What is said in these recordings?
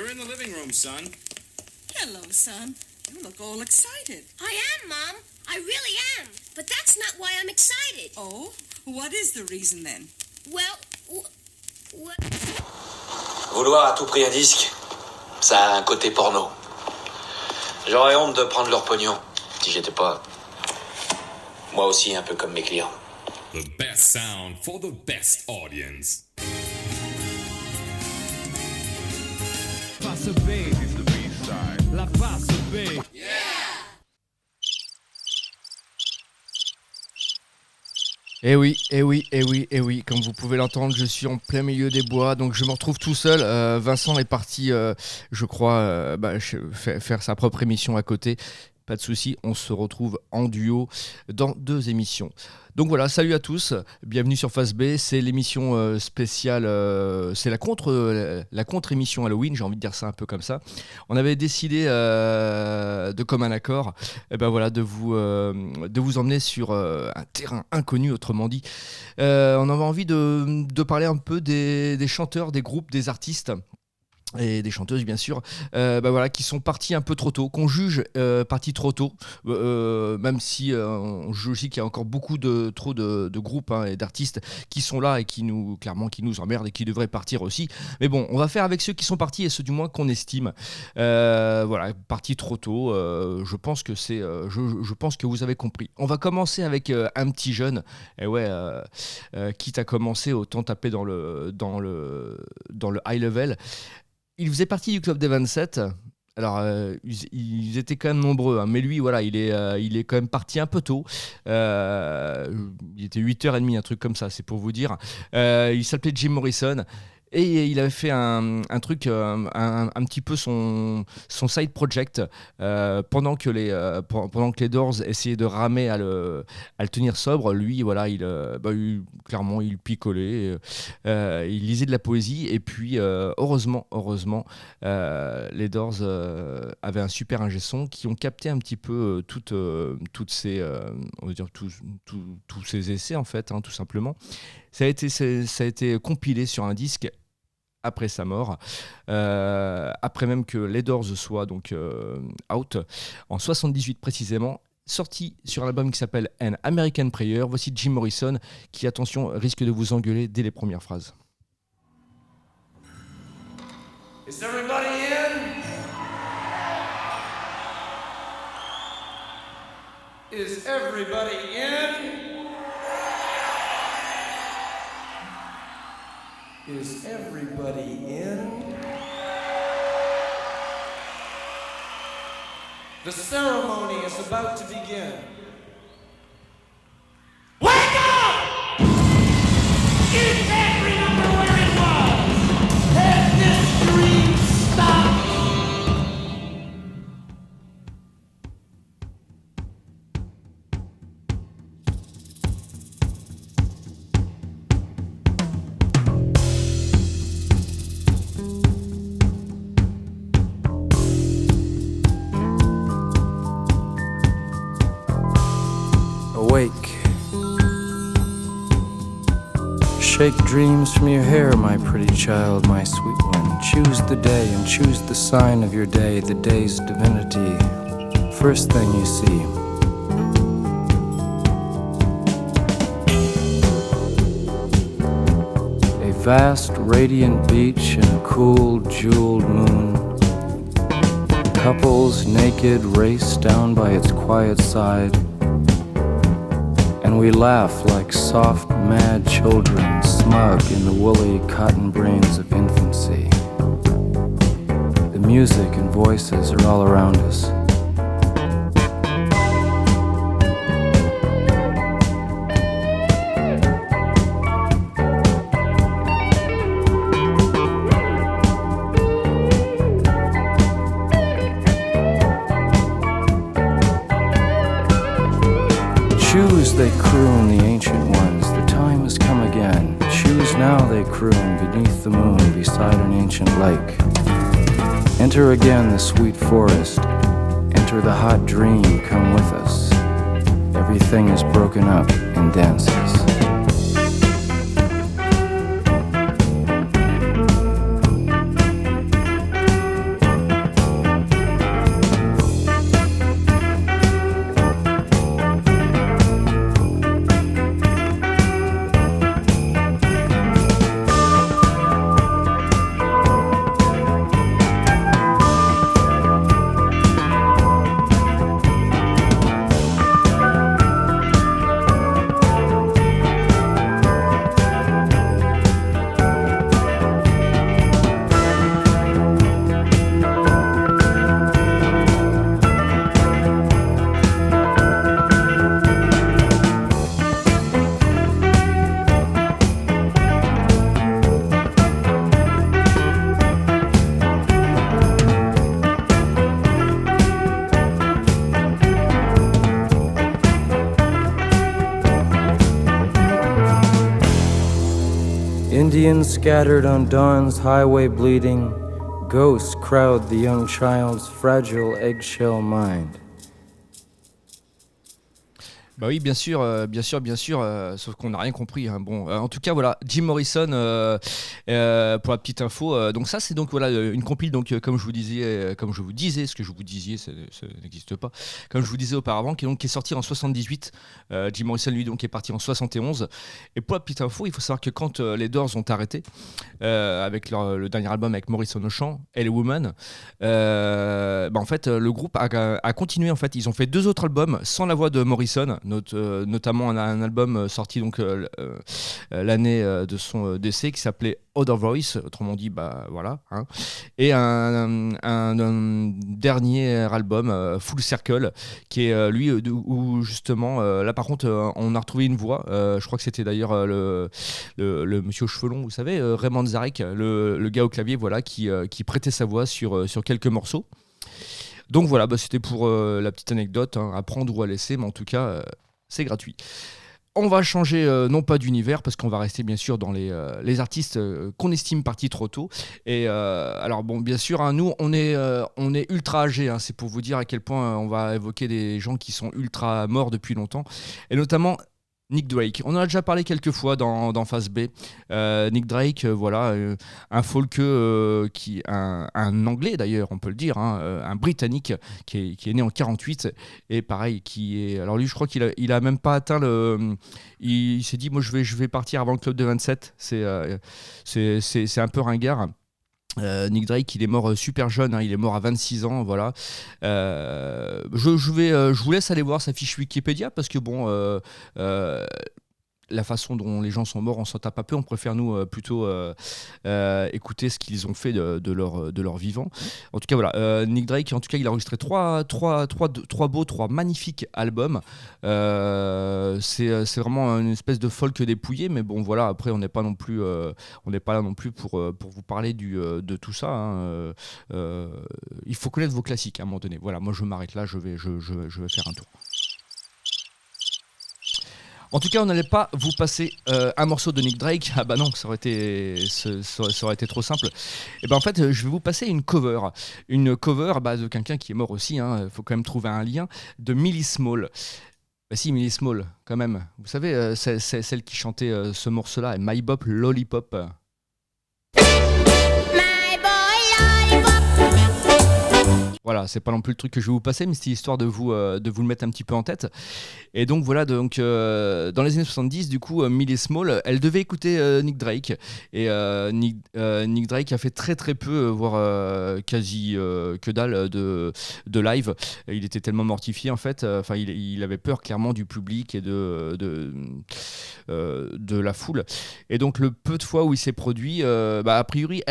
We're in the living room, son. Hello, son. You look all excited. I am, Mom. I really am. But that's not why I'm excited. Oh? What is the reason then? Well, what? Vouloir à tout prix un disque, ça a un côté porno. J'aurais honte de prendre leur pognon si j'étais pas, moi aussi, un peu comme mes clients. The best sound for the best audience. Face B, la face B. Eh oui, comme vous pouvez l'entendre, je suis en plein milieu des bois, donc je me retrouve tout seul. Vincent est parti, je crois, faire sa propre émission à côté. Pas de souci, on se retrouve en duo dans 2 émissions. Donc voilà, salut à tous, bienvenue sur Face B, c'est l'émission spéciale, c'est la contre-émission Halloween, j'ai envie de dire ça un peu comme ça. On avait décidé de commun accord, de vous emmener sur un terrain inconnu, autrement dit. On avait envie de parler un peu des chanteurs, des groupes, des artistes. Et des chanteuses bien sûr, qui sont partis un peu trop tôt, qu'on juge partis trop tôt, même si on juge aussi qu'il y a encore trop de groupes et d'artistes qui sont là et qui nous emmerdent et qui devraient partir aussi. Mais bon, on va faire avec ceux qui sont partis et ceux du moins qu'on estime. Partis trop tôt. Je pense que je pense que vous avez compris. On va commencer avec un petit jeune. Et quitte à commencer, autant taper dans le high level. Il faisait partie du club des 27. Alors, ils étaient quand même nombreux, mais lui, voilà, il est quand même parti un peu tôt. Il était 8h30, un truc comme ça, c'est pour vous dire. Il s'appelait Jim Morrison. Et il avait fait un truc, un petit peu son side project, pendant que les Doors essayaient de ramer à le tenir sobre. Lui, voilà, clairement, il picolait, il lisait de la poésie. Et puis, heureusement, les Doors avaient un super ingé son qui ont capté un petit peu toutes ces, on va dire tous ces essais en fait, tout simplement. Ça a été compilé sur un disque après sa mort, après même que les Doors soient donc out, en 78 précisément, sorti sur un album qui s'appelle An American Prayer. Voici Jim Morrison qui, attention, risque de vous engueuler dès les premières phrases. Is everybody in? Is everybody in? Is everybody in? The ceremony is about to begin. Wake up! You can't remember where it was. Has this dream stopped? Awake. Shake dreams from your hair, my pretty child, my sweet one. Choose the day and choose the sign of your day, the day's divinity. First thing you see. A vast, radiant beach and a cool, jeweled moon. Couples naked race down by its quiet side. And we laugh like soft, mad children, smug in the woolly cotton brains of infancy. The music and voices are all around us. Choose, they croon, the ancient ones, the time has come again. Choose now, they croon, beneath the moon, beside an ancient lake. Enter again the sweet forest, enter the hot dream, come with us. Everything is broken up in dances. Skin scattered on dawn's highway bleeding, ghosts crowd the young child's fragile eggshell mind. Bah oui, bien sûr, sauf qu'on n'a rien compris. Hein. Bon, en tout cas, voilà, Jim Morrison, pour la petite info. Donc ça, c'est donc voilà une compile. Donc comme je vous disais, ce que je vous disiez, ça n'existe pas. Comme je vous disais auparavant, qui est sorti en 78. Jim Morrison, lui, donc est parti en 71. Et pour la petite info, il faut savoir que quand les Doors ont arrêté avec le dernier album avec Morrison au chant, L.A. Woman, en fait, le groupe a continué. En fait, ils ont fait 2 autres albums sans la voix de Morrison. Notamment un album sorti donc l'année de son décès qui s'appelait Other Voice, autrement dit voilà, hein. Et un dernier album Full Circle qui est lui où justement là par contre on a retrouvé une voix, je crois que c'était d'ailleurs le monsieur aux cheveux longs, vous savez, Raymond Zarek, le gars au clavier, voilà, qui prêtait sa voix sur quelques morceaux. Donc voilà, c'était pour la petite anecdote, hein, à prendre ou à laisser, mais en tout cas, c'est gratuit. On va changer, non pas d'univers, parce qu'on va rester bien sûr dans les artistes qu'on estime partis trop tôt. Et alors bon, bien sûr, hein, nous, on est ultra âgés, hein, c'est pour vous dire à quel point on va évoquer des gens qui sont ultra morts depuis longtemps, et notamment Nick Drake. On en a déjà parlé quelques fois dans Phase B. Nick Drake, voilà, un folk un Anglais d'ailleurs, on peut le dire, hein, un Britannique qui est né en 48 et pareil, alors lui, je crois qu'il a même pas atteint il s'est dit, moi je vais partir avant le club de 27. C'est un peu ringard. Nick Drake, il est mort super jeune, hein, il est mort à 26 ans, voilà. Je vous laisse aller voir sa fiche Wikipédia parce que bon, la façon dont les gens sont morts, on s'en tape un peu. On préfère nous plutôt écouter ce qu'ils ont fait de leur vivant. En tout cas, voilà, Nick Drake, en tout cas, il a enregistré trois magnifiques albums. C'est vraiment une espèce de folk dépouillé, mais bon, voilà. Après, on n'est pas là non plus pour vous parler de tout ça. Hein. Il faut connaître vos classiques à un moment donné. Voilà, moi, je m'arrête là. Je vais faire un tour. En tout cas, on n'allait pas vous passer un morceau de Nick Drake. Ah bah non, ça aurait été trop simple. Et ben en fait, je vais vous passer une cover de quelqu'un qui est mort aussi. Hein. Faut quand même trouver un lien, de Millie Small. Bah si, Millie Small, quand même. Vous savez, c'est celle qui chantait ce morceau-là, My Bop Lollipop. Voilà, c'est pas non plus le truc que je vais vous passer, mais c'est histoire de vous le mettre un petit peu en tête. Et donc voilà, dans les années 70, du coup, Millie Small, elle devait écouter Nick Drake. Et Nick Drake a fait très très peu, voire quasi que dalle de live. Il était tellement mortifié en fait. Enfin, il avait peur clairement du public et de la foule. Et donc le peu de fois où il s'est produit, a priori,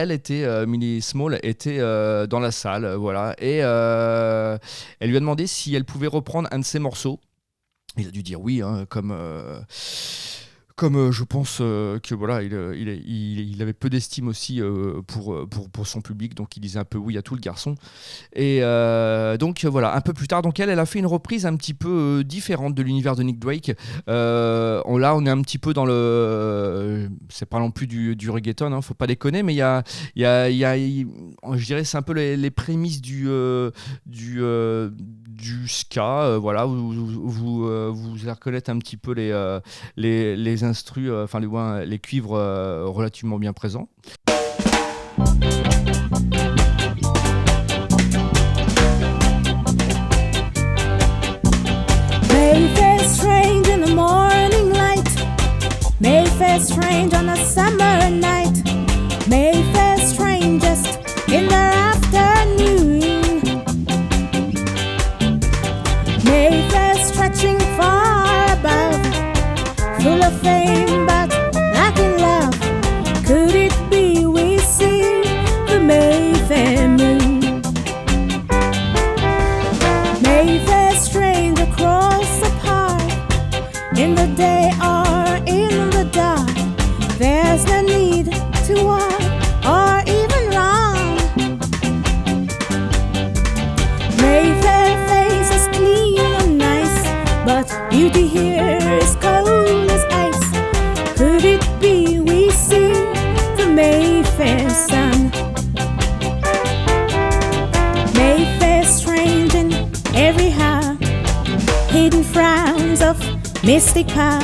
Millie Small était dans la salle, voilà. Et elle lui a demandé si elle pouvait reprendre un de ses morceaux. Il a dû dire oui, hein, comme je pense que voilà, il avait peu d'estime aussi pour son public, donc il disait un peu oui à tout, le garçon. Et donc voilà, un peu plus tard, donc elle a fait une reprise un petit peu différente de l'univers de Nick Drake. Là, on est un petit peu dans c'est pas non plus du reggaeton, hein, faut pas déconner, mais il y a, je dirais, c'est un peu les prémices du ska, voilà, vous allez reconnaître un petit peu les instrus, enfin les cuivres relativement bien présents. Mayfair strange in the morning light, Mayfair strange on a summer night, Mayfair strange just in the afternoon, Mayfair stretching far above, full of fame but lacking love. Could it be we see the Mayfair moon? Mayfair strange across the park, in the day or in the dark. There's no need to walk or even run. Mayfair face is clean and nice, but beauty here is cold as ice. Could it be we see sun. Mayfair strange in every heart, hidden frowns of mystic power,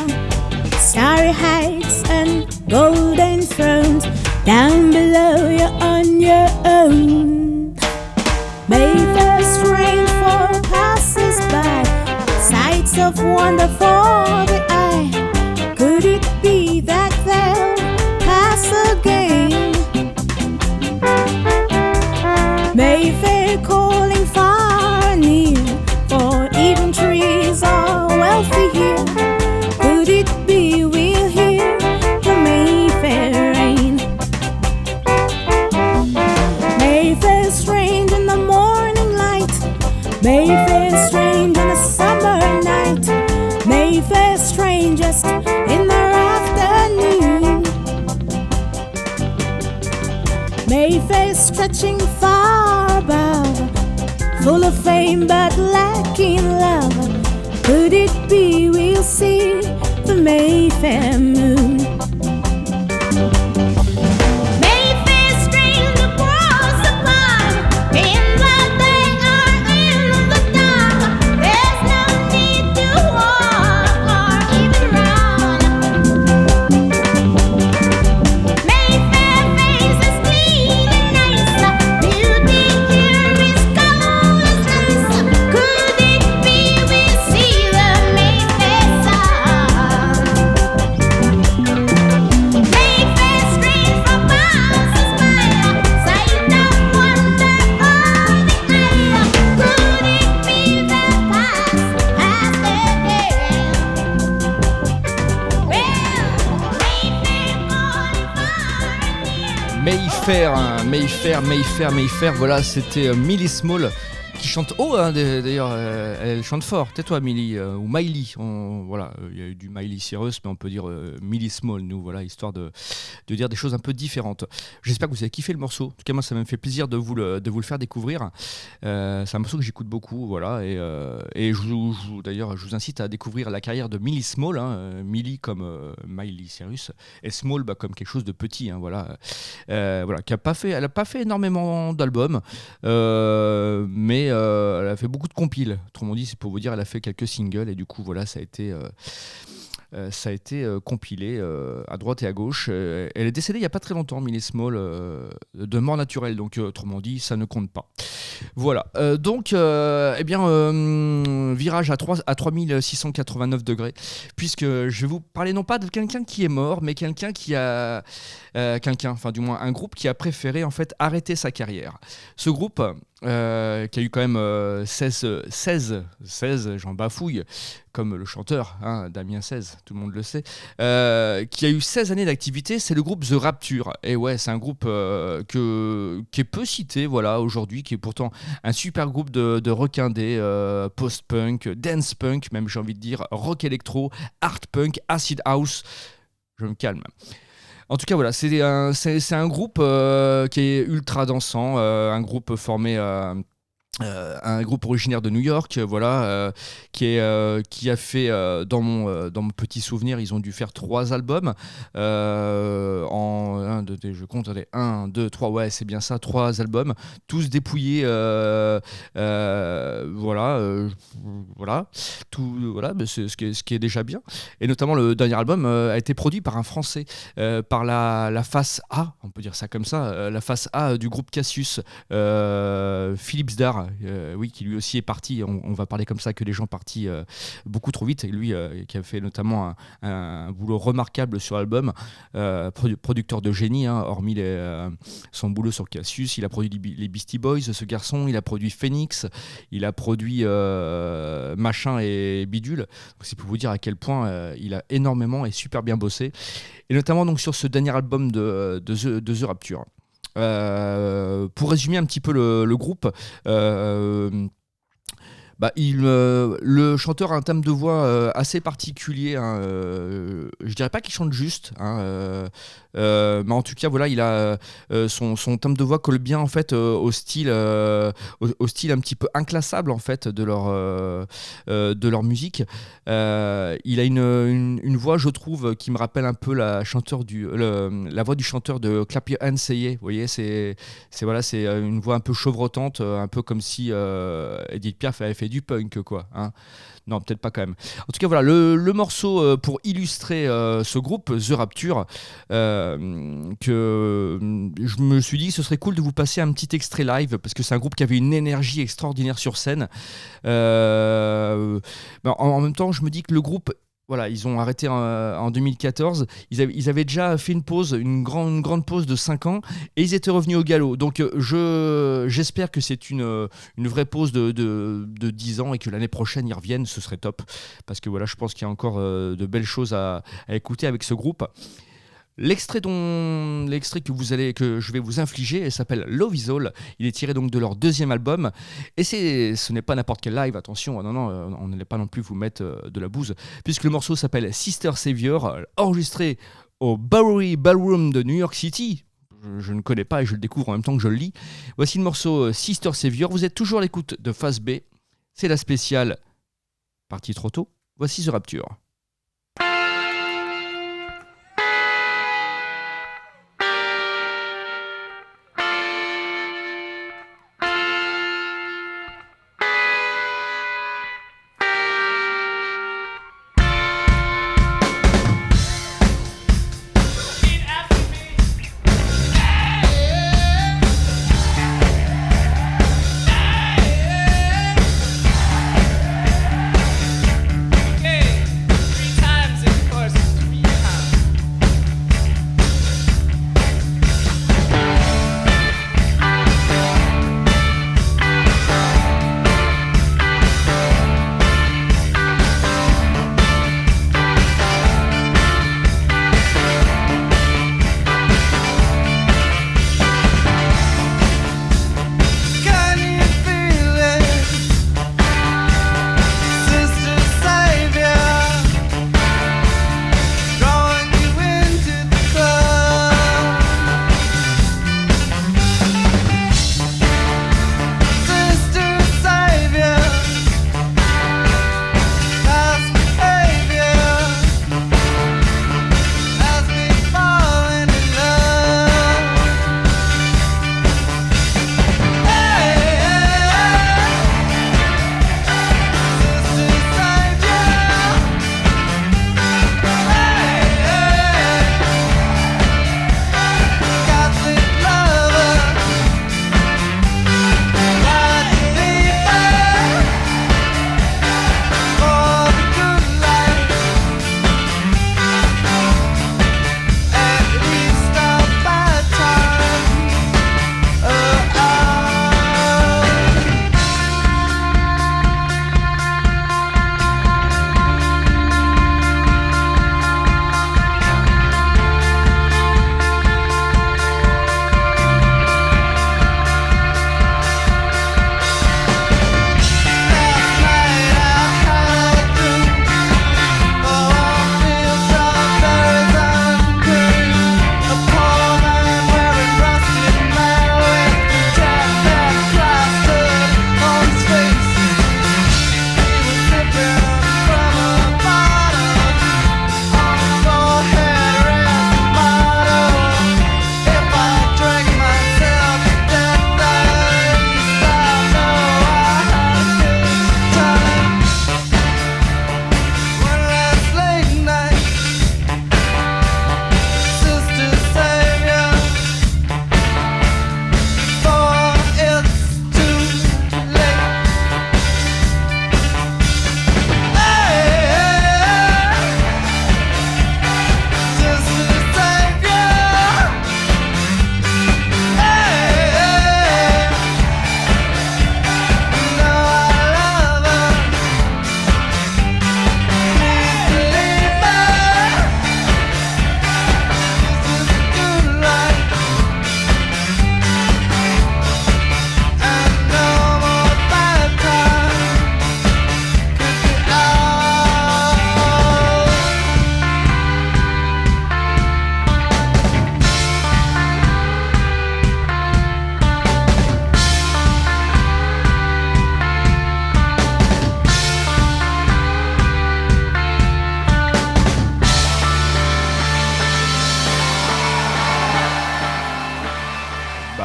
starry heights and golden thrones. Down below you're on your own. Mayfair strange for passers by, sights of wonder for the eye. Could it be that they'll pass again? Mayfair calling far and near, for even trees are wealthy here. Could it be we'll hear the Mayfair rain? Mayfair strange in the morning light, Mayfair strange in the summer night, Mayfair strangest in the afternoon. Mayfair stretching far above, full of fame but lacking love. Could it be we'll see the Mayfair moon? Mayfair strange across the pond, in the day or in the dark. There's no need to walk or even run. Mayfair face is clean and nice, beauty here is colorless ice. Could it be we see the Mayfair sun? Mayfair strange for passers-by, sight of wonder for the eye. Could it be that past again? Well, Mayfair calling far and near. Mayfair, voilà, c'était Millie Small qui chante haut, hein, d'ailleurs, elle chante fort. Tais-toi, Millie, ou Miley. Voilà, il y a eu du Miley Cyrus, mais on peut dire Millie Small, nous, voilà, histoire de dire des choses un peu différentes. J'espère que vous avez kiffé le morceau. En tout cas, moi, ça m'a fait plaisir de vous le faire découvrir. C'est un morceau que j'écoute beaucoup, voilà, et d'ailleurs, je vous incite à découvrir la carrière de Millie Small, hein, Millie comme Miley Cyrus, et Small comme quelque chose de petit, hein, voilà, voilà, elle a pas fait énormément d'albums, mais elle a fait beaucoup de compiles. Autrement dit, c'est pour vous dire, elle a fait quelques singles et du coup, voilà, ça a été compilé à droite et à gauche. Elle est décédée il n'y a pas très longtemps, Millie Small, de mort naturelle. Donc, autrement dit, ça ne compte pas. Voilà. Virage à 3689 degrés, puisque je vais vous parler non pas de quelqu'un qui est mort, mais quelqu'un qui a... du moins un groupe qui a préféré en fait arrêter sa carrière. Ce groupe... qui a eu quand même 16, j'en bafouille, comme le chanteur, hein, Damien 16, tout le monde le sait, qui a eu 16 années d'activité, c'est le groupe The Rapture. Et ouais, c'est un groupe qui est peu cité, voilà, aujourd'hui, qui est pourtant un super groupe de rock indé, post-punk, dance-punk, même j'ai envie de dire, rock électro, art punk, acid house. Je me calme. En tout cas, voilà, c'est un groupe qui est ultra dansant, un groupe formé... un groupe originaire de New York, voilà, qui a fait, dans mon petit souvenir, ils ont dû faire 3 albums je compte, 1, 2, 3, ouais, c'est bien ça, 3 albums, tous dépouillés, voilà, mais c'est ce qui est déjà bien. Et notamment le dernier album a été produit par un Français, par la face A, on peut dire ça comme ça, la face A du groupe Cassius, Philippe Zdar. Oui, qui lui aussi est parti, on va parler comme ça, que les gens partis beaucoup trop vite, et lui qui a fait notamment un boulot remarquable sur l'album, producteur de génie, hein, hormis son boulot sur Cassius. Il a produit les Beastie Boys, ce garçon, il a produit Phoenix, il a produit Machin et Bidule. Donc, c'est pour vous dire à quel point il a énormément et super bien bossé, et notamment donc sur ce dernier album de The Rapture. Pour résumer un petit peu le groupe, le chanteur a un timbre de voix assez particulier. Hein, je dirais pas qu'il chante juste, hein, mais en tout cas, voilà, il a son timbre de voix colle bien en fait au style un petit peu inclassable en fait de leur musique. Il a une voix, je trouve, qui me rappelle un peu la voix du chanteur de Clap Your Hands Say Yeah. Vous voyez, c'est une voix un peu chevrotante, un peu comme si Edith Piaf avait fait du punk, quoi. Hein. Non, peut-être pas quand même. En tout cas, voilà, le morceau pour illustrer ce groupe, The Rapture, que je me suis dit que ce serait cool de vous passer un petit extrait live, parce que c'est un groupe qui avait une énergie extraordinaire sur scène. En même temps, je me dis que le groupe... Voilà, ils ont arrêté en 2014. Ils avaient déjà fait une pause, une grande pause de 5 ans, et ils étaient revenus au galop. Donc j'espère que c'est une vraie pause de 10 ans et que l'année prochaine ils reviennent, ce serait top. Parce que voilà, je pense qu'il y a encore de belles choses à écouter avec ce groupe. L'extrait que je vais vous infliger s'appelle Love Is All. Il est tiré donc de leur 2e album, et ce n'est pas n'importe quel live, attention, non, on n'allait pas non plus vous mettre de la bouse, puisque le morceau s'appelle Sister Savior, enregistré au Bowery Ballroom de New York City. Je ne connais pas et je le découvre en même temps que je le lis. Voici le morceau Sister Savior. Vous êtes toujours à l'écoute de Phase B, c'est la spéciale partie trop tôt. Voici The Rapture. Hey!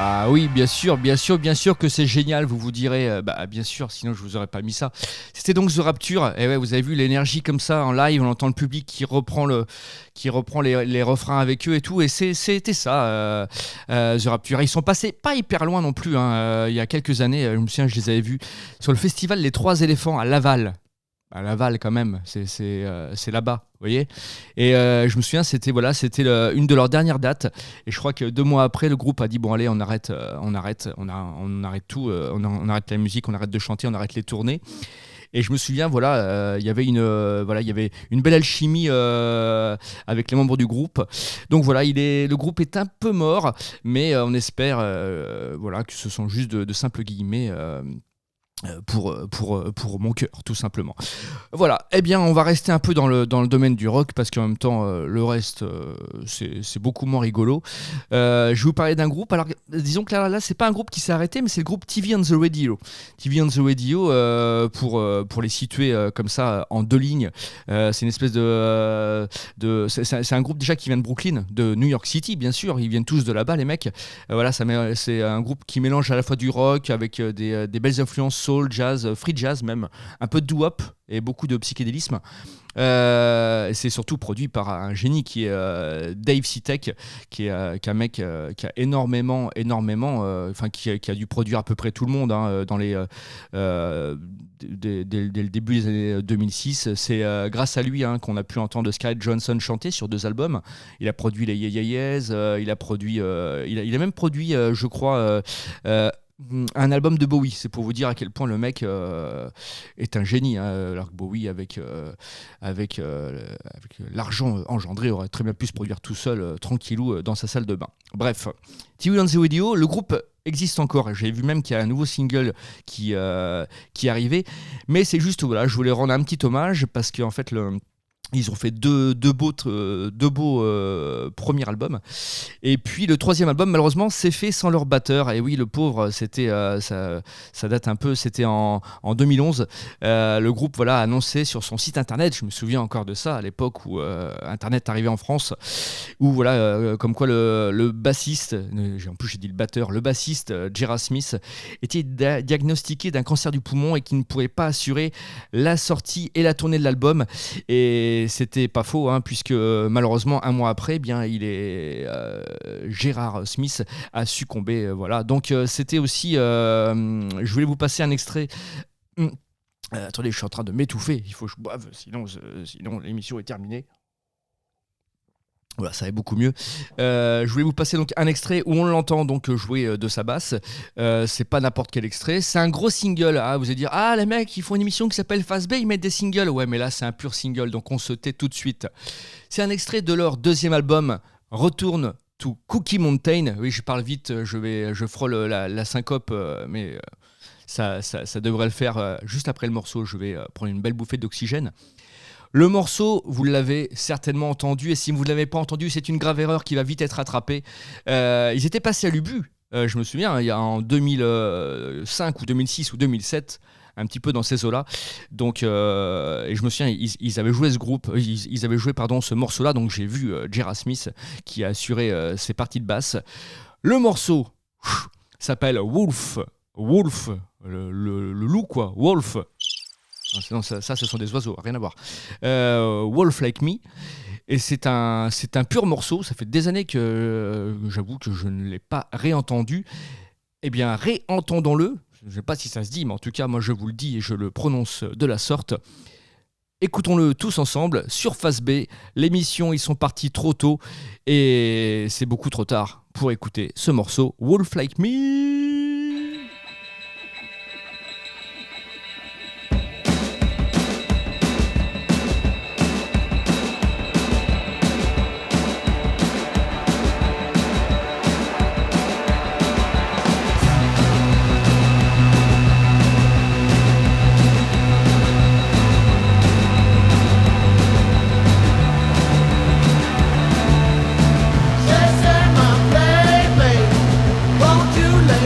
Bah oui, bien sûr que c'est génial, vous vous direz, bah bien sûr, sinon je vous aurais pas mis ça. C'était donc The Rapture, et ouais, vous avez vu l'énergie comme ça en live, on entend le public qui reprend les refrains avec eux et tout, et c'était ça, The Rapture. Ils sont passés pas hyper loin non plus, il y a quelques années, je me souviens, je les avais vus sur le festival Les Trois Éléphants à Laval. À Laval quand même, c'est là-bas, vous voyez. Et je me souviens, c'était une de leurs dernières dates. Et je crois que 2 mois après, le groupe a dit bon allez, on arrête tout, on arrête la musique, on arrête de chanter, on arrête les tournées. Et je me souviens, il y avait une belle alchimie avec les membres du groupe. Donc voilà, le groupe est un peu mort, mais on espère que ce sont juste de simples guillemets. Pour mon cœur, tout simplement. Voilà, eh bien on va rester un peu dans le domaine du rock, parce qu'en même temps le reste c'est beaucoup moins rigolo. Je vais vous parler d'un groupe. Alors disons que là c'est pas un groupe qui s'est arrêté, mais c'est le groupe TV on the Radio. TV on the Radio, pour les situer comme ça en 2 lignes, c'est une espèce c'est un groupe déjà qui vient de Brooklyn, de New York City bien sûr, ils viennent tous de là-bas les mecs. C'est un groupe qui mélange à la fois du rock avec des belles influences soul, jazz, free jazz même, un peu de doo-wop et beaucoup de psychédélisme. C'est surtout produit par un génie qui est Dave Sitek, qui est un mec qui a énormément, qui a dû produire à peu près tout le monde dans dès le début des années 2006. C'est grâce à lui qu'on a pu entendre Scarlett Johansson chanter sur 2 albums. Il a produit les Yeah Yeah Yeahs, il a même produit, je crois, un album de Bowie. C'est pour vous dire à quel point le mec est un génie, alors que Bowie avec l'argent engendré aurait très bien pu se produire tout seul tranquillou dans sa salle de bain. Bref, TV on the Radio, le groupe existe encore. J'ai vu même qu'il y a un nouveau single qui est arrivé, mais c'est juste, voilà, je voulais rendre un petit hommage parce qu'en fait ils ont fait deux beaux premiers albums, et puis le 3e album malheureusement s'est fait sans leur batteur. Et oui, le pauvre, c'était ça date un peu, c'était en 2011. Le groupe a annoncé sur son site internet, je me souviens encore de ça à l'époque où internet arrivait en France, où comme quoi le bassiste, en plus j'ai dit le batteur, le bassiste J.R. Smith était diagnostiqué d'un cancer du poumon et qui ne pourrait pas assurer la sortie et la tournée de l'album. Et c'était pas faux, puisque malheureusement 1 mois après, J.R. Smith a succombé. Voilà. Donc c'était aussi, je voulais vous passer un extrait. Attendez, je suis en train de m'étouffer. Il faut que je boive, sinon l'émission est terminée. Voilà, ça va beaucoup mieux. Je voulais vous passer donc un extrait où on l'entend donc jouer de sa basse. C'est pas n'importe quel extrait, c'est un gros single. Vous allez dire, les mecs, ils font une émission qui s'appelle Fast B, ils mettent des singles. Ouais, mais là, c'est un pur single, donc on se tait tout de suite. C'est un extrait de leur 2e album, Return to Cookie Mountain. Oui, je parle vite, je frôle la syncope, mais ça devrait le faire juste après le morceau. Je vais prendre une belle bouffée d'oxygène. Le morceau, vous l'avez certainement entendu, et si vous ne l'avez pas entendu, c'est une grave erreur qui va vite être rattrapée. Ils étaient passés à l'Ubu, je me souviens, il y a en 2005 ou 2006 ou 2007, un petit peu dans ces eaux-là. Donc, et je me souviens, ils avaient joué ce morceau-là, donc j'ai vu J.R. Smith qui a assuré ses parties de basse. Le morceau s'appelle Wolf, le loup quoi, Wolf. Non, ça, ce sont des oiseaux, rien à voir. Wolf Like Me. Et c'est un pur morceau. Ça fait des années que j'avoue que je ne l'ai pas réentendu. Eh bien, réentendons-le. Je ne sais pas si ça se dit, mais en tout cas, moi, je vous le dis et je le prononce de la sorte. Écoutons-le tous ensemble sur Face B. L'émission, ils sont partis trop tôt et c'est beaucoup trop tard pour écouter ce morceau Wolf Like Me. Say, my baby, won't you let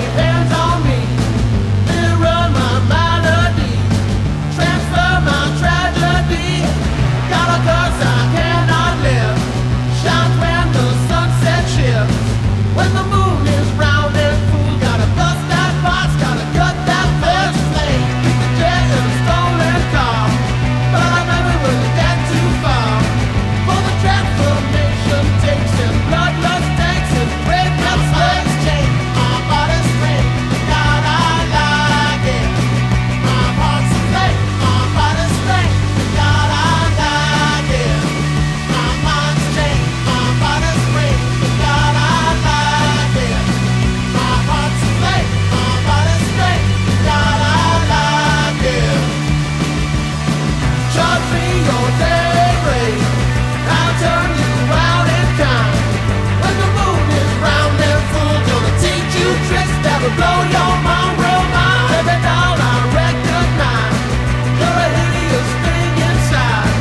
never blow your mind, real mind. Every doll I recognize, you're a hideous thing inside.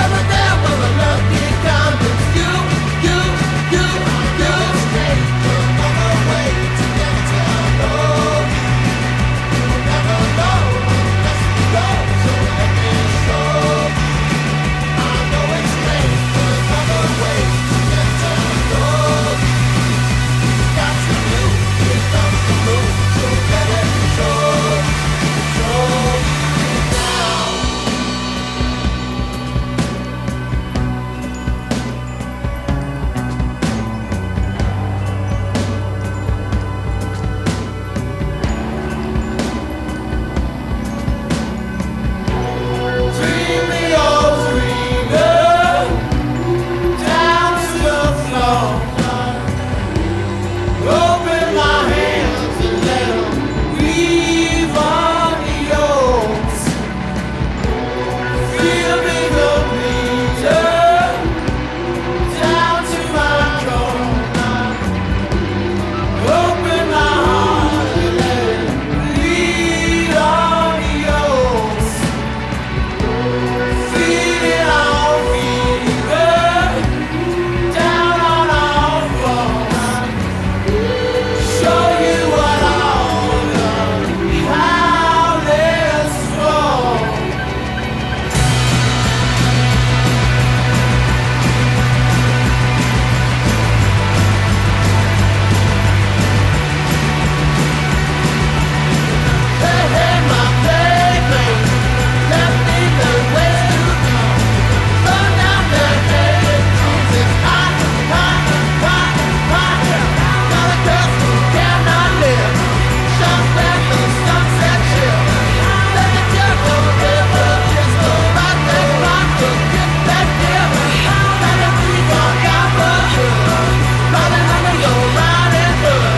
Ever there was a lucky kind, it's you. Stay another way to get to know you. You'll never know unless you go. So let me show you. I know it's late, but another way to get to know you. Got to do, here comes the moon. So let it show you now. Dream me, oh dreamer, down to the floor. Open my hands and let 'em weave on yours. Feel me go bleeder, down to my core. Open my heart and let it bleed on yours. Feed it on fever, down on our floors. Show you what all the howlers for. Hey, my playmate, left me the ways to go. Burn down the headphones, it's hot. Got a curse who cannot live. Shut back the sunset chill. Let the devil river just go right there, rock to get that deal. Let it be forever good. Running under your riding hood.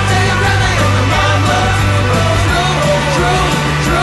Say you're ready in the mama. True.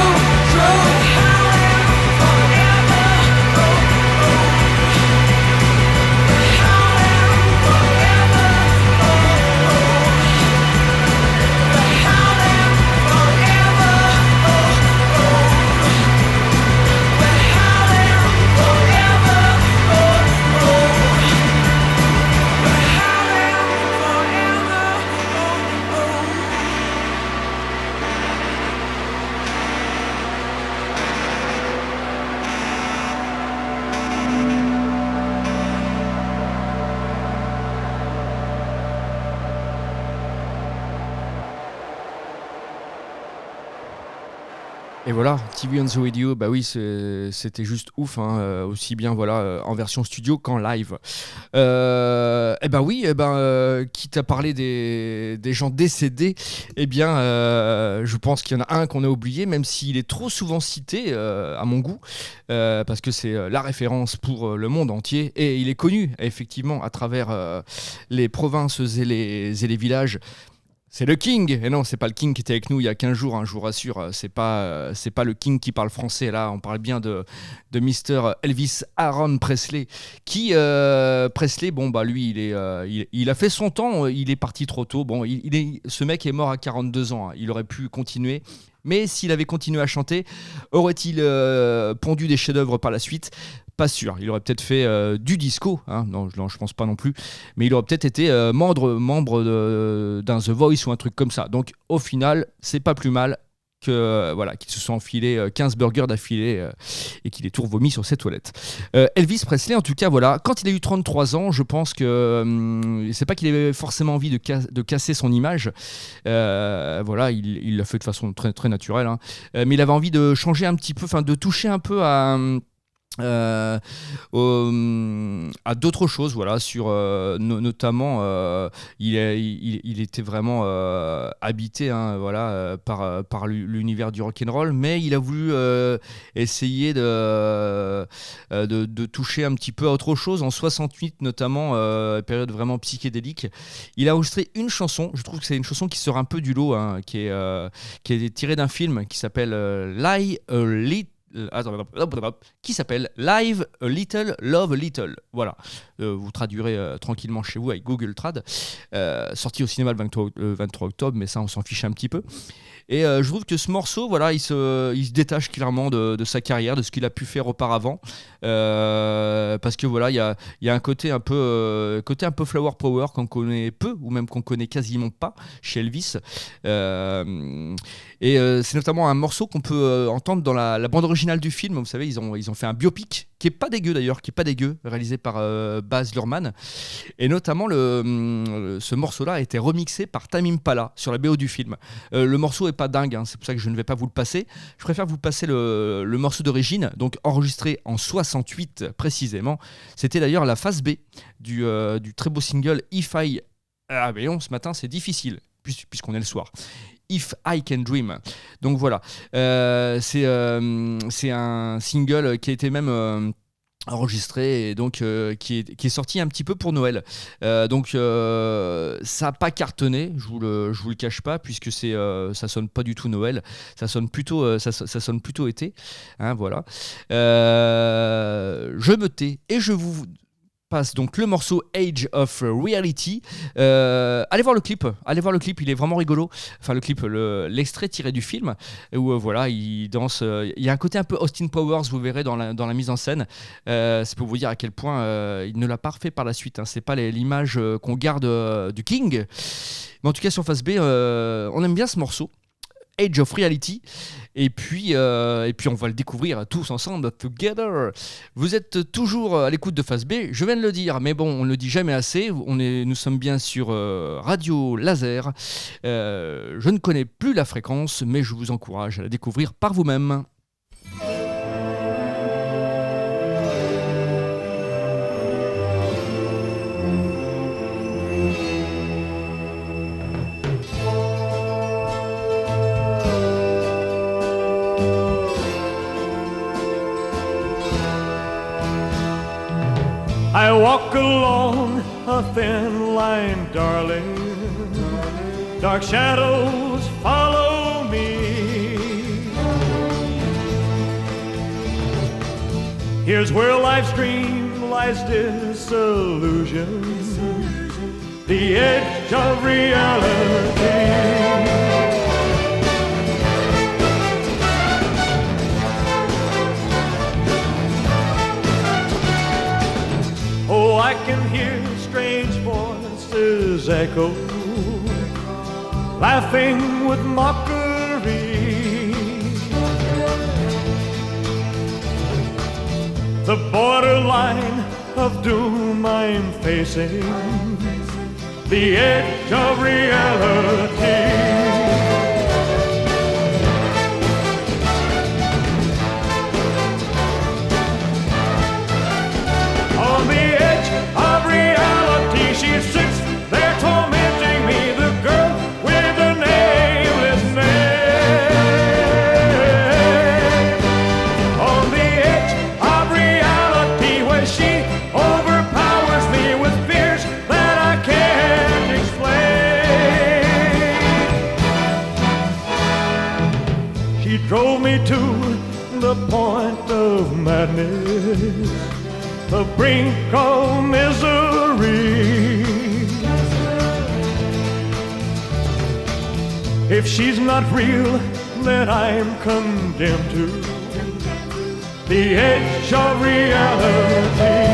Et voilà, TV on the Radio, bah oui, c'était juste ouf, hein, aussi bien voilà en version studio qu'en live. Et ben oui, quitte à parler des gens décédés, eh bien, je pense qu'il y en a un qu'on a oublié, même s'il est trop souvent cité à mon goût, parce que c'est la référence pour le monde entier, et il est connu effectivement à travers les provinces et les villages. C'est le King. Et non, c'est pas le King qui était avec nous il y a 15 jours, hein, je vous rassure. C'est pas le King qui parle français. Là, on parle bien de Mr. Elvis Aaron Presley. Presley, bon, bah lui, il a fait son temps. Il est parti trop tôt. Bon, ce mec est mort à 42 ans. Hein, il aurait pu continuer. Mais s'il avait continué à chanter, aurait-il pondu des chefs-d'œuvre par la suite ? Pas sûr. Il aurait peut-être fait du disco, hein. Non, je pense pas non plus. Mais il aurait peut-être été membre d'un The Voice ou un truc comme ça. Donc au final, c'est pas plus mal que qu'il se soit enfilé 15 burgers d'affilée et qu'il ait tout revomi sur ses toilettes. Elvis Presley, en tout cas, voilà, quand il a eu 33 ans, je pense que c'est pas qu'il avait forcément envie de casser son image. Il l'a fait de façon très, très naturelle, hein. Mais il avait envie de changer un petit peu, de toucher un peu à d'autres choses, voilà, sur notamment il était vraiment habité, hein, voilà, par l'univers du rock'n'roll, mais il a voulu essayer de toucher un petit peu à autre chose. En 68 notamment, période vraiment psychédélique, il a enregistré une chanson. Je trouve que c'est une chanson qui sort un peu du lot, hein, qui est tirée d'un film qui s'appelle qui s'appelle Live a Little, Love a Little. Voilà, vous traduirez tranquillement chez vous avec Google Trad. Sorti au cinéma le 23 octobre, mais ça on s'en fiche un petit peu. Et je trouve que ce morceau, voilà, il se détache clairement de sa carrière, de ce qu'il a pu faire auparavant, parce que voilà, il y a un côté un peu flower power qu'on connaît peu, ou même qu'on connaît quasiment pas chez Elvis. C'est notamment un morceau qu'on peut entendre dans la bande originale du film. Vous savez, ils ont fait un biopic qui est pas dégueu d'ailleurs, réalisé par Baz Luhrmann. Et notamment ce morceau-là a été remixé par Tame Impala sur la BO du film. Le morceau est pas dingue, hein, c'est pour ça que je ne vais pas vous le passer. Je préfère vous passer le morceau d'origine, donc enregistré en 68 précisément. C'était d'ailleurs la phase B du très beau single If I... Ah mais non, ce matin c'est difficile, puisqu'on est le soir. If I Can Dream. Donc voilà, c'est un single qui a été même enregistré et donc qui est sorti un petit peu pour Noël. Donc ça n'a pas cartonné, je vous le cache pas, puisque ça sonne pas du tout Noël, ça sonne plutôt été. Hein, voilà. Je me tais et je vous passe donc le morceau Age of Reality. Allez voir le clip, il est vraiment rigolo. Enfin le clip, l'extrait tiré du film où voilà, il danse. Il y a un côté un peu Austin Powers, vous verrez dans la mise en scène. C'est pour vous dire à quel point il ne l'a pas refait par la suite. Hein. C'est pas l'image qu'on garde du King. Mais en tout cas sur Face B, on aime bien ce morceau. Age of Reality, et puis on va le découvrir tous ensemble, together. Vous êtes toujours à l'écoute de Face B, je viens de le dire, mais bon, on ne le dit jamais assez. Nous sommes bien sur Radio Laser. Je ne connais plus la fréquence, mais je vous encourage à la découvrir par vous-même. I walk along a thin line, darling. Dark shadows follow me. Here's where life's dream lies disillusion, the edge of reality. Oh, I can hear strange voices echo, laughing with mockery. The borderline of doom I'm facing, the edge of reality. She sits there tormenting me, the girl with a nameless name. On the edge of reality, where she overpowers me with fears that I can't explain. She drove me to the point of madness, the brink of misery. If she's not real, then I'm condemned to the edge of reality.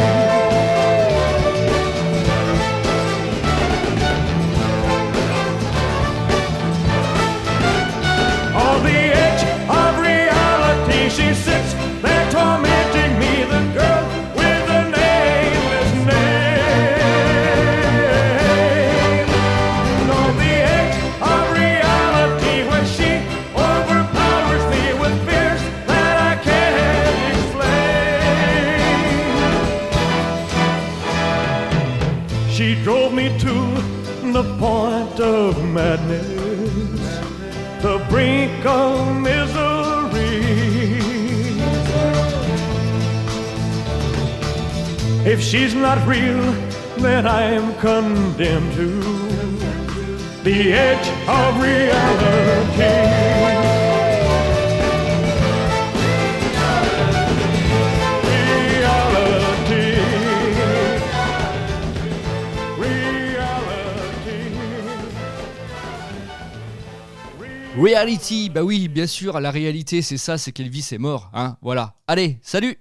On the edge of reality, she sits there tormenting me, the girl with a nameless name. On the edge of reality, where she overpowers me with fears that I can't explain. She drove me to the point of madness, the brink of misery. If she's not real, then I'm condemned to the edge of reality. Reality, bah oui, bien sûr, la réalité c'est ça, c'est qu'Elvis est mort, hein, voilà. Allez, salut.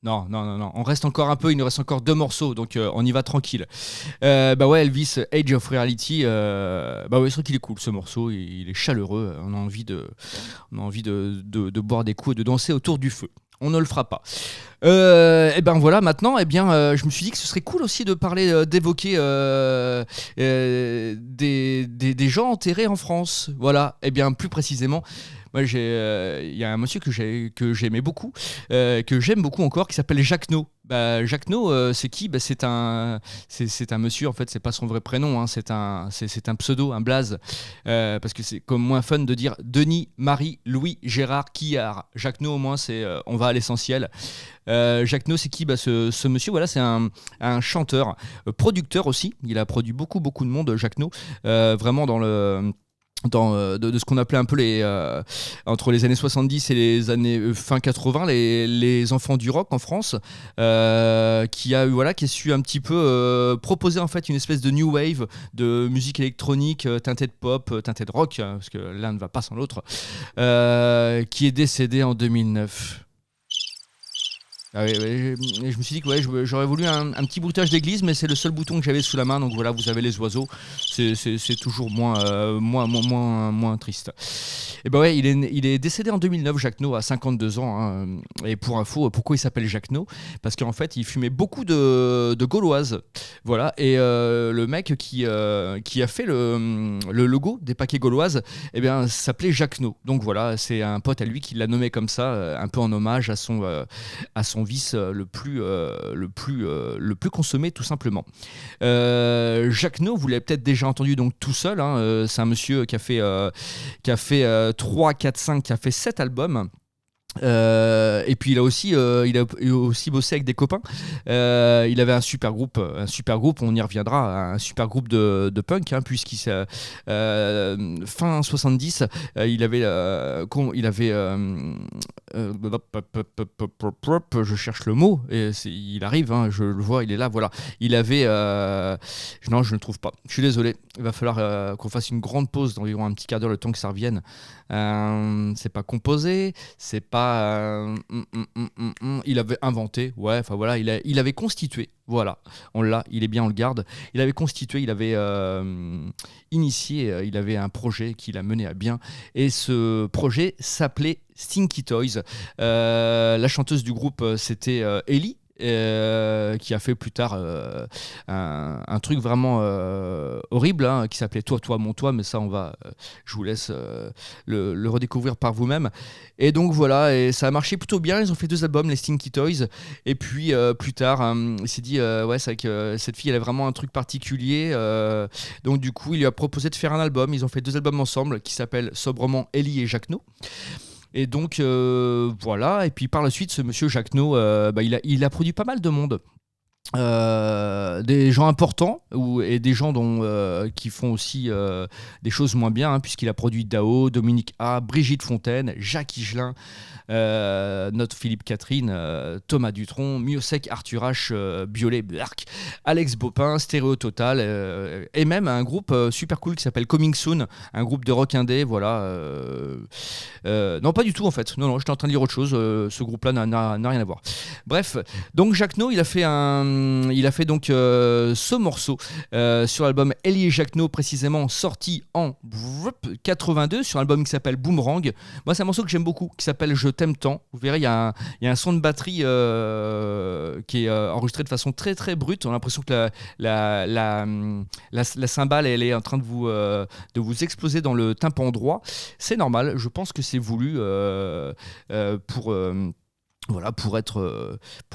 Non, on reste encore un peu, il nous reste encore 2 morceaux, donc on y va tranquille. Bah ouais, Elvis, Age of Reality, bah ouais, c'est vrai qu'il est cool ce morceau, il est chaleureux, on a envie de boire des coups et de danser autour du feu. On ne le fera pas. Et ben voilà, maintenant, je me suis dit que ce serait cool aussi de parler, d'évoquer des gens enterrés en France. Voilà, et bien plus précisément, moi il y a un monsieur que j'aimais beaucoup, que j'aime beaucoup encore, qui s'appelle Jacques No. Bah, Jacques No, c'est qui ? Bah, c'est un monsieur, en fait, c'est pas son vrai prénom, hein, c'est un pseudo, un blaze, parce que c'est comme moins fun de dire Denis, Marie, Louis, Gérard, Quillard. Jacques No, au moins, on va à l'essentiel. Jacques No, c'est qui ? Bah, ce monsieur, voilà, c'est un chanteur, producteur aussi. Il a produit beaucoup de monde, Jacques No, vraiment de ce qu'on appelait un peu entre les années 70 et les années fin 80, les enfants du rock en France, qui a su un petit peu proposer en fait une espèce de new wave de musique électronique teintée de pop, teintée de rock, parce que l'un ne va pas sans l'autre, qui est décédé en 2009. Ah oui, je me suis dit que j'aurais voulu un petit bruitage d'église, mais c'est le seul bouton que j'avais sous la main, donc voilà, vous avez les oiseaux, c'est toujours moins triste. Et ben ouais, il est décédé en 2009, Jacques No, à 52 ans, hein. Et pour info, pourquoi il s'appelle Jacques No ? Parce qu'en fait, il fumait beaucoup de gauloises, voilà, et le mec qui a fait le logo des paquets gauloises, eh bien, s'appelait Jacques No. Donc voilà, c'est un pote à lui qui l'a nommé comme ça, un peu en hommage à son vice le plus consommé, tout simplement. Jacques No, vous l'avez peut-être déjà entendu, donc tout seul, hein, c'est un monsieur qui a fait 3, 4, 5, qui a fait 7 albums. Et puis il a aussi bossé avec des copains. Il avait un super groupe, on y reviendra, un super groupe de punk, hein, puisqu'il fin 70, je cherche le mot et il arrive, hein, je le vois, il est là, voilà. Il avait non, je ne le trouve pas. Je suis désolé. Il va falloir qu'on fasse une grande pause d'environ un petit quart d'heure, le temps que ça revienne. C'est pas composé, c'est pas il avait inventé, ouais, enfin voilà, il avait constitué, voilà, il est bien, on le garde. Il avait constitué, il avait initié, il avait un projet qu'il a mené à bien, et ce projet s'appelait Stinky Toys. La chanteuse du groupe, c'était Ellie, qui a fait plus tard un truc vraiment horrible, hein, qui s'appelait Toi, mon toi, mais ça je vous laisse le redécouvrir par vous-même. Et donc voilà, et ça a marché plutôt bien. Ils ont fait 2 albums, les Stinky Toys, et puis plus tard il s'est dit ouais, c'est vrai que cette fille elle a vraiment un truc particulier, donc du coup il lui a proposé de faire un album. Ils ont fait 2 albums ensemble qui s'appellent sobrement Ellie et Jacques No. Et donc voilà, et puis par la suite, ce monsieur Jacques No, il a produit pas mal de monde. Des gens importants et des gens qui font aussi des choses moins bien, hein, puisqu'il a produit Dao, Dominique A, Brigitte Fontaine, Jacques Higelin, notre Philippe Catherine, Thomas Dutronc, Miosek, Arthur H, Biolay, Blark, Alex Bopin, Stéréo Total, et même un groupe super cool qui s'appelle Coming Soon, un groupe de rock indé, voilà. Non, pas du tout en fait, non, j'étais en train de lire autre chose, ce groupe-là n'a rien à voir. Bref, donc Jacques No, il a fait donc ce morceau sur l'album Ellie et Jacques No, précisément sorti en 82, sur un album qui s'appelle Boomerang. Moi, c'est un morceau que j'aime beaucoup, qui s'appelle Je t'aime tant. Vous verrez, il y a un son de batterie qui est enregistré de façon très très brute. On a l'impression que la cymbale elle est en train de vous exploser dans le tympan droit. C'est normal, je pense que c'est voulu pour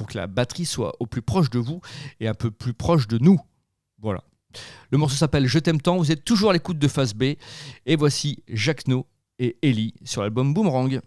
que la batterie soit au plus proche de vous et un peu plus proche de nous. Voilà. Le morceau s'appelle Je t'aime tant. Vous êtes toujours à l'écoute de Phase B. Et voici Jacques No et Ellie sur l'album Boomerang.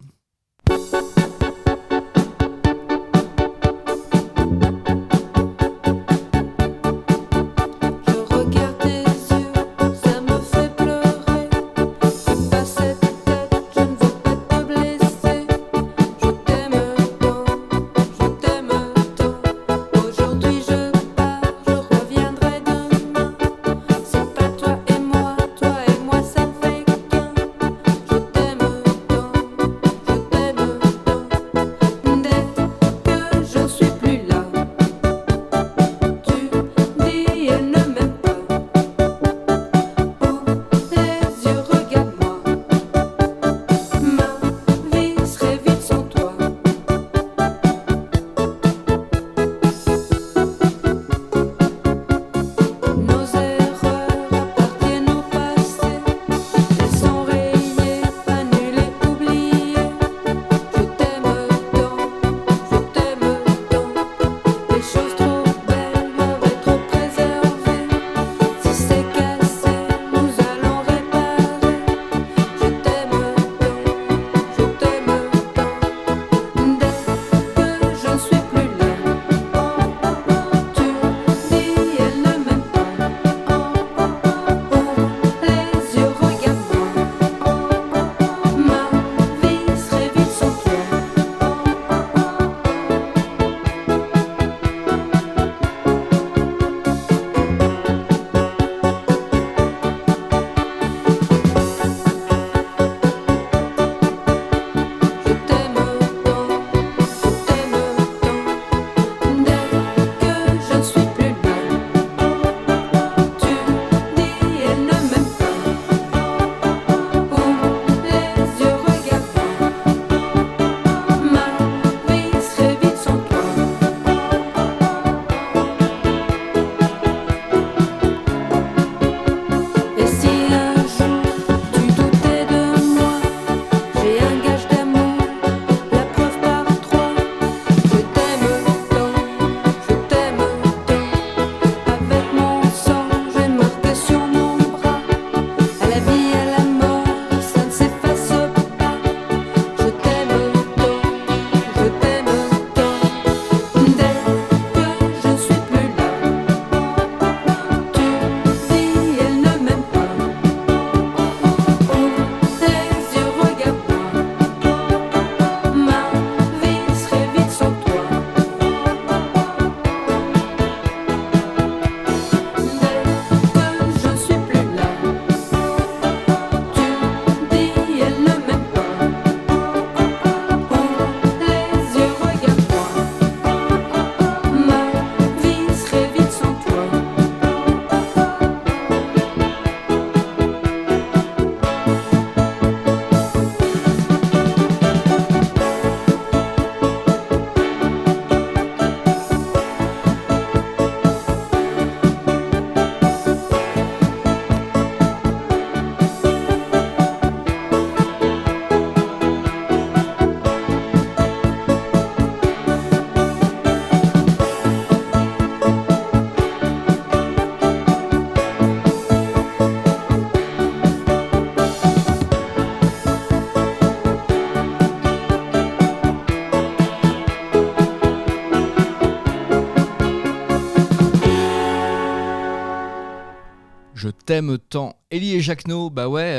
t'aime tant. Elie et Jacquenot, bah ouais,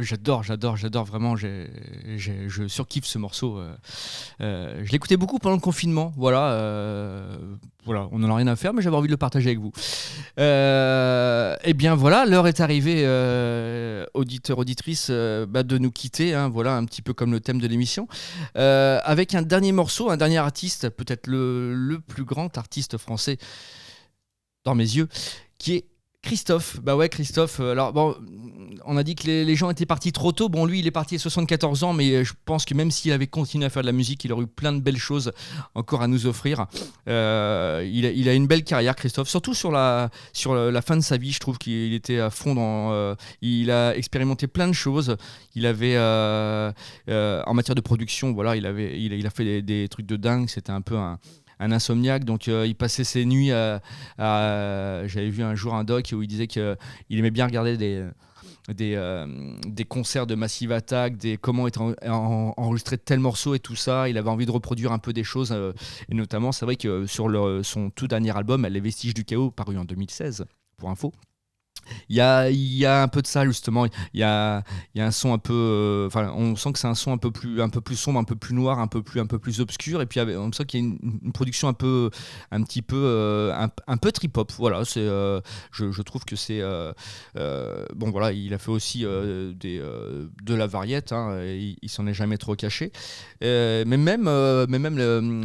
j'adore vraiment, je surkiffe ce morceau. Je l'écoutais beaucoup pendant le confinement, voilà, on n'en a rien à faire, mais j'avais envie de le partager avec vous. Et bien voilà, l'heure est arrivée, auditeurs, auditrices, de nous quitter, hein, voilà, un petit peu comme le thème de l'émission, avec un dernier morceau, un dernier artiste, peut-être le plus grand artiste français dans mes yeux, qui est Christophe. Bah ouais, Christophe. Alors bon, on a dit que les gens étaient partis trop tôt. Bon, lui, il est parti à 74 ans, mais je pense que même s'il avait continué à faire de la musique, il aurait eu plein de belles choses encore à nous offrir. Il a une belle carrière, Christophe, surtout sur la fin de sa vie. Je trouve qu'il était à fond il a expérimenté plein de choses. Il avait en matière de production, voilà, il a fait des trucs de dingue. C'était un peu un insomniaque, donc il passait ses nuits j'avais vu un jour un doc où il disait qu'il aimait bien regarder des concerts de Massive Attack, comment était enregistré tel morceau et tout ça. Il avait envie de reproduire un peu des choses, et notamment c'est vrai que sur son tout dernier album, Les Vestiges du Chaos, paru en 2016 pour info, il y a un peu de ça justement. Il y a un son un peu, on sent que c'est un son un peu plus sombre, un peu plus noir, un peu plus obscur, et puis on sent qu'il y a une production un petit peu trip hop. Voilà, c'est je trouve que c'est bon, voilà, il a fait aussi de la variette, hein, il s'en est jamais trop caché, mais même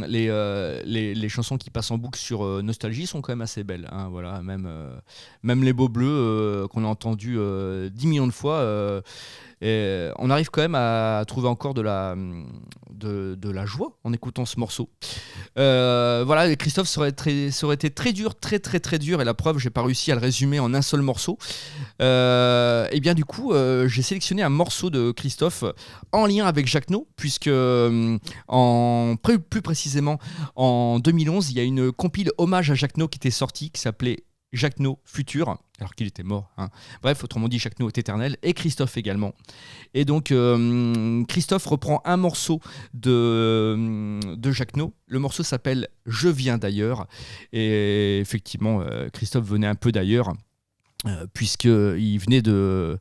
les chansons qui passent en boucle sur Nostalgie sont quand même assez belles, hein, voilà, même Les Beaux Bleus qu'on a entendu 10 millions de fois, on arrive quand même à trouver encore de la joie en écoutant ce morceau. Voilà, Christophe, ça aurait été très dur, très dur, et la preuve, j'ai pas réussi à le résumer en un seul morceau. Et bien du coup, j'ai sélectionné un morceau de Christophe en lien avec Jacquenot, puisque plus précisément en 2011, il y a une compile hommage à Jacquenot qui était sortie, qui s'appelait Jacquenot Futur, alors qu'il était mort, hein. Bref, autrement dit, Jacquenot est éternel, et Christophe également. Et donc Christophe reprend un morceau de Jacquenot. Le morceau s'appelle Je viens d'ailleurs, et effectivement Christophe venait un peu d'ailleurs, puisqu'il venait de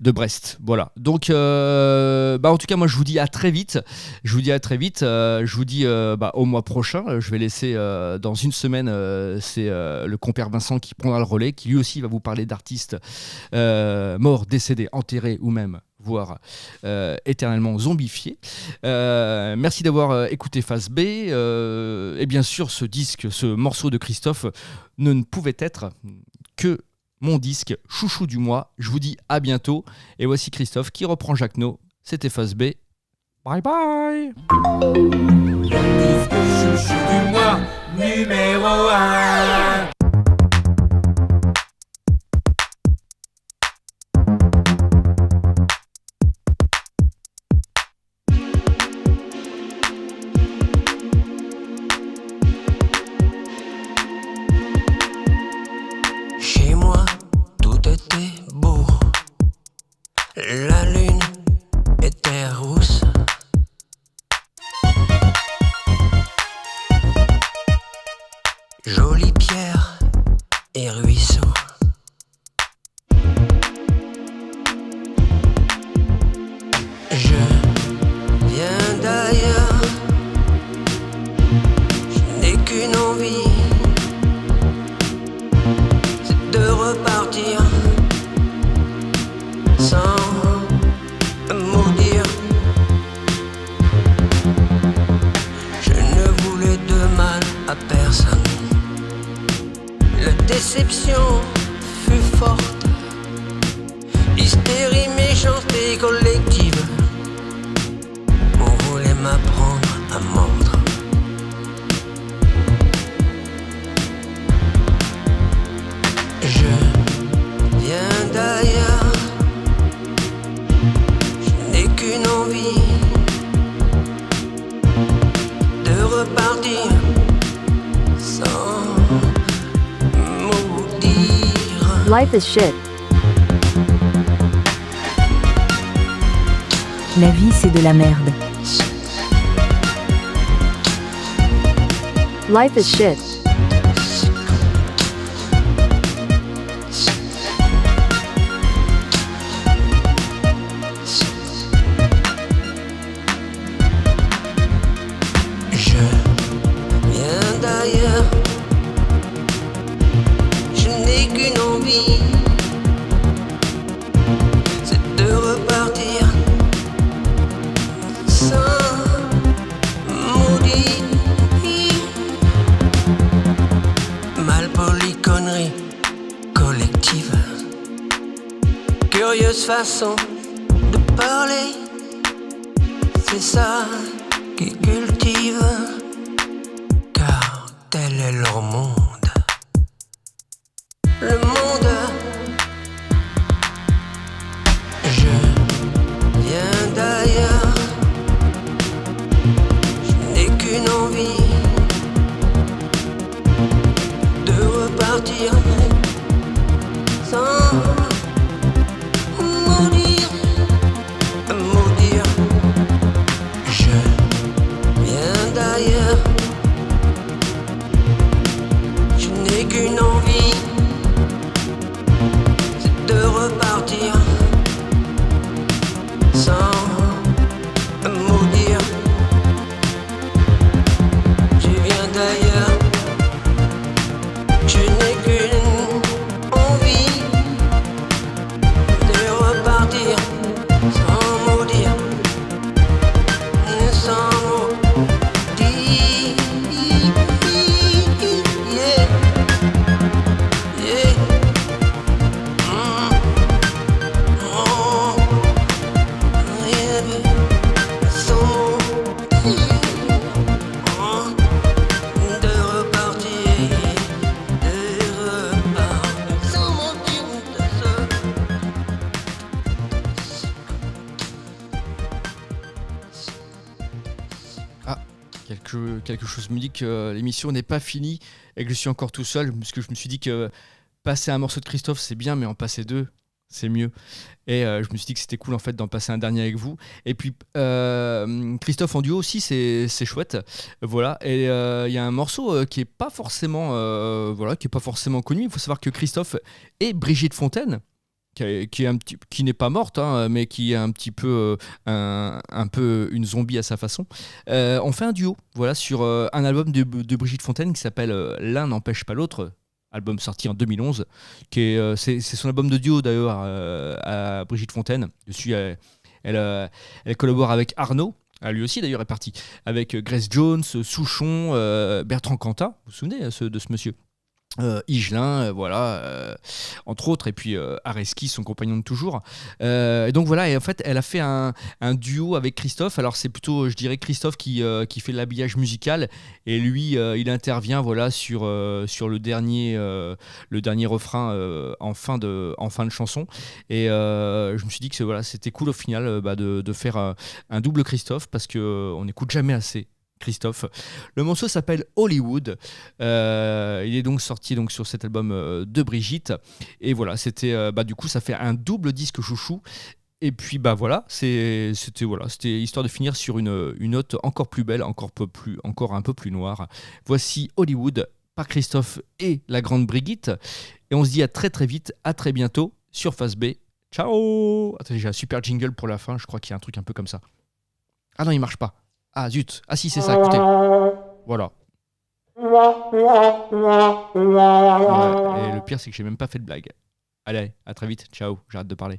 Brest. Voilà. Donc, en tout cas, moi, je vous dis à très vite. Je vous dis au mois prochain. Je vais laisser dans une semaine, c'est le compère Vincent qui prendra le relais, qui lui aussi va vous parler d'artistes morts, décédés, enterrés ou même voire éternellement zombifiés. Merci d'avoir écouté Phase B. Et bien sûr, ce morceau de Christophe ne pouvait être que mon disque chouchou du mois. Je vous dis à bientôt. Et voici Christophe qui reprend Jacquenot. C'était Phase B. Bye bye. Disque chouchou du mois, numéro 1. Chez moi, tout était beau. La lune était rousse. Jolies pierres et ruisseaux. Je viens d'ailleurs. Je n'ai qu'une envie, c'est de repartir sans maudire. Je ne voulais de mal à personne. La déception fut forte. Hystérie, méchanceté collective. On voulait m'apprendre à mordre. Je viens d'ailleurs. Je n'ai qu'une envie, de repartir sans maudire. Life is shit. La vie, c'est de la merde. Life is shit. mauvaise façon de parler, c'est ça qu'ils cultivent, car tel est leur monde. Le monde, je viens d'ailleurs, je n'ai qu'une envie, de repartir sans maudire, maudire. Je viens d'ailleurs, je n'ai qu'une envie, c'est de repartir sans maudire. Je viens d'ailleurs, je n'ai qu'une envie de repartir sans maudire, sans maudire. Yeah, yeah. Oh, yeah. Sans maudire. De repartir, sans mentir de ça. Ah, quelque chose me dit que l'émission n'est pas finie et que je suis encore tout seul, parce que je me suis dit que passer un morceau de Christophe c'est bien, mais en passer deux c'est mieux. Et je me suis dit que c'était cool en fait d'en passer un dernier avec vous. Et puis Christophe en duo aussi c'est chouette. Voilà. Et il y a un morceau qui est pas forcément connu. Il faut savoir que Christophe et Brigitte Fontaine, qui n'est pas morte, hein, mais qui est un petit peu un peu une zombie à sa façon, ont fait un duo, voilà, sur un album de Brigitte Fontaine qui s'appelle L'un n'empêche pas l'autre, album sorti en 2011, c'est son album de duo d'ailleurs à Brigitte Fontaine. Dessus elle collabore avec Arnaud. Lui aussi d'ailleurs est parti avec Grace Jones, Souchon, Bertrand Cantat, vous vous souvenez de ce monsieur, Higelin, voilà, entre autres, et puis Areski, son compagnon de toujours. Et donc voilà, et en fait, elle a fait un duo avec Christophe. Alors c'est plutôt, je dirais, Christophe qui fait l'habillage musical, et lui, il intervient, voilà, sur le dernier refrain en fin de chanson. Et je me suis dit que voilà, c'était cool au final de faire un double Christophe, parce que on n'écoute jamais assez Christophe. Le morceau s'appelle Hollywood. Il est donc sorti donc sur cet album de Brigitte. Et voilà, c'était du coup ça fait un double disque chouchou. Et puis voilà, c'était histoire de finir sur une note encore plus belle, encore un peu plus noire. Voici Hollywood par Christophe et la grande Brigitte. Et on se dit à très très vite, à très bientôt sur Face B. Ciao. Attendez, j'ai un super jingle pour la fin. Je crois qu'il y a un truc un peu comme ça. Ah non, il marche pas. Ah zut, ah si c'est ça, écoutez. Voilà. Ouais, et le pire c'est que j'ai même pas fait de blague. Allez, à très vite, ciao, j'arrête de parler.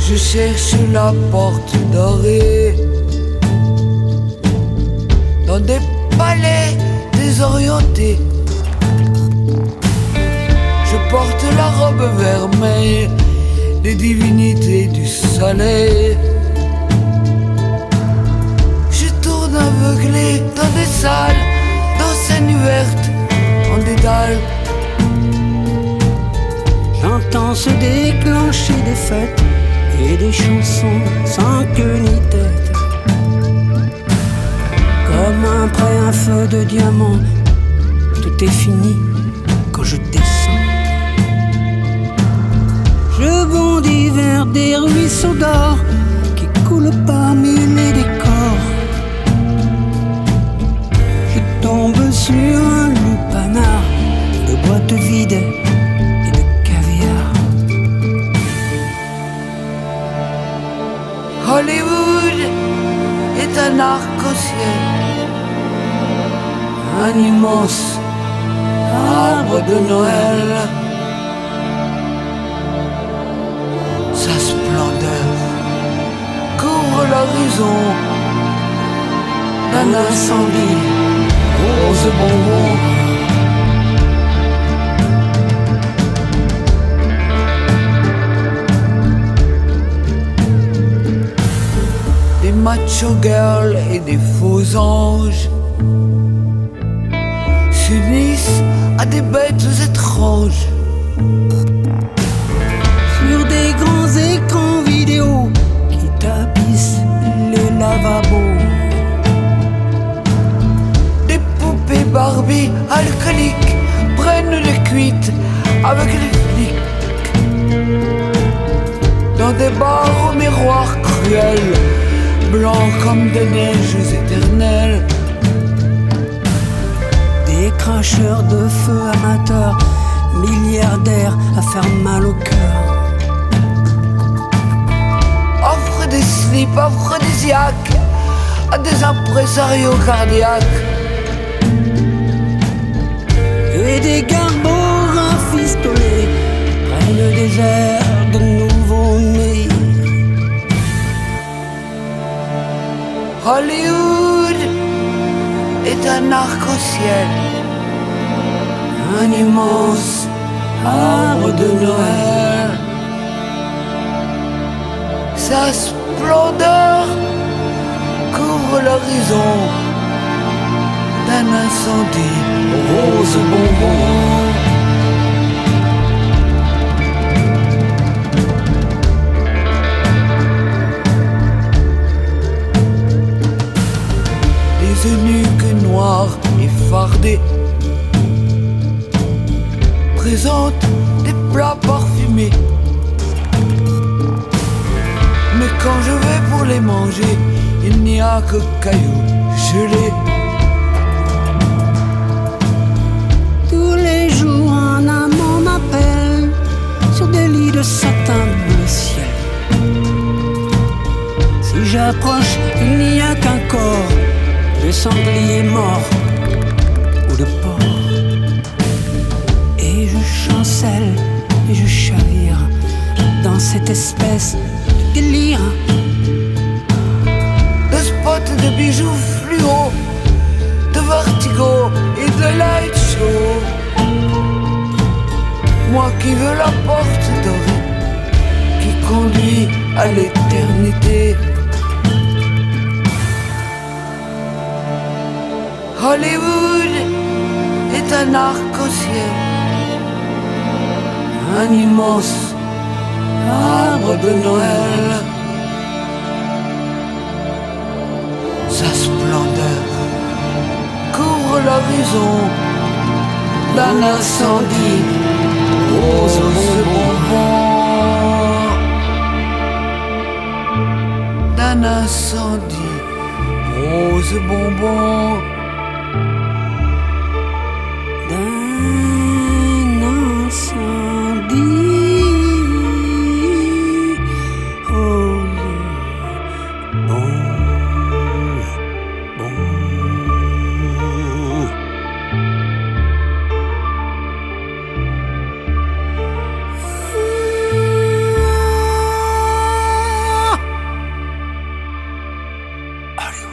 Je cherche la porte dorée dans des palais désorientés. Je porte la robe vermeille des divinités du soleil. Je tourne aveuglé dans des salles d'enseignes vertes en dédale. J'entends se déclencher des fêtes et des chansons sans queue ni tête. Comme après un feu de diamant, tout est fini quand je descends. Je bondis vers des ruisseaux d'or qui un arc-au-ciel, un immense arbre de Noël. Sa splendeur couvre l'horizon d'un incendie rose bonbon. Des macho girls et des faux anges s'unissent à des bêtes étranges. Sur des grands écrans vidéo qui tapissent les lavabos. Des poupées Barbie alcooliques prennent les cuites avec les flics. Dans des bars aux miroirs cruels, blancs comme des neiges éternelles. Des cracheurs de feu amateurs, milliardaires à faire mal au cœur. Offre des slips aphrodisiaques à des impresarios cardiaques. Et des garbots rafistolés prennent des airs de nouveau-nés. Hollywood est un arc-au-ciel, un immense arbre de Noël. Sa splendeur couvre l'horizon d'un incendie rose bonbon. Des eunuques noirs et fardés présentent des plats parfumés. Mais quand je vais pour les manger, il n'y a que cailloux gelés. Tous les jours un amant m'appelle sur des lits de satin bleu ciel. Si j'approche, il n'y a qu'un corps de sanglier mort ou de porc. Et je chancelle et je chavire dans cette espèce de délire. De spots de bijoux fluo, de vertigo et de light show. Moi qui veux la porte dorée qui conduit à l'éternité. Hollywood est un arc-au-ciel, un immense arbre de Noël. Sa splendeur couvre l'horizon d'un incendie rose bonbon. D'un incendie rose bonbon. Hollywood.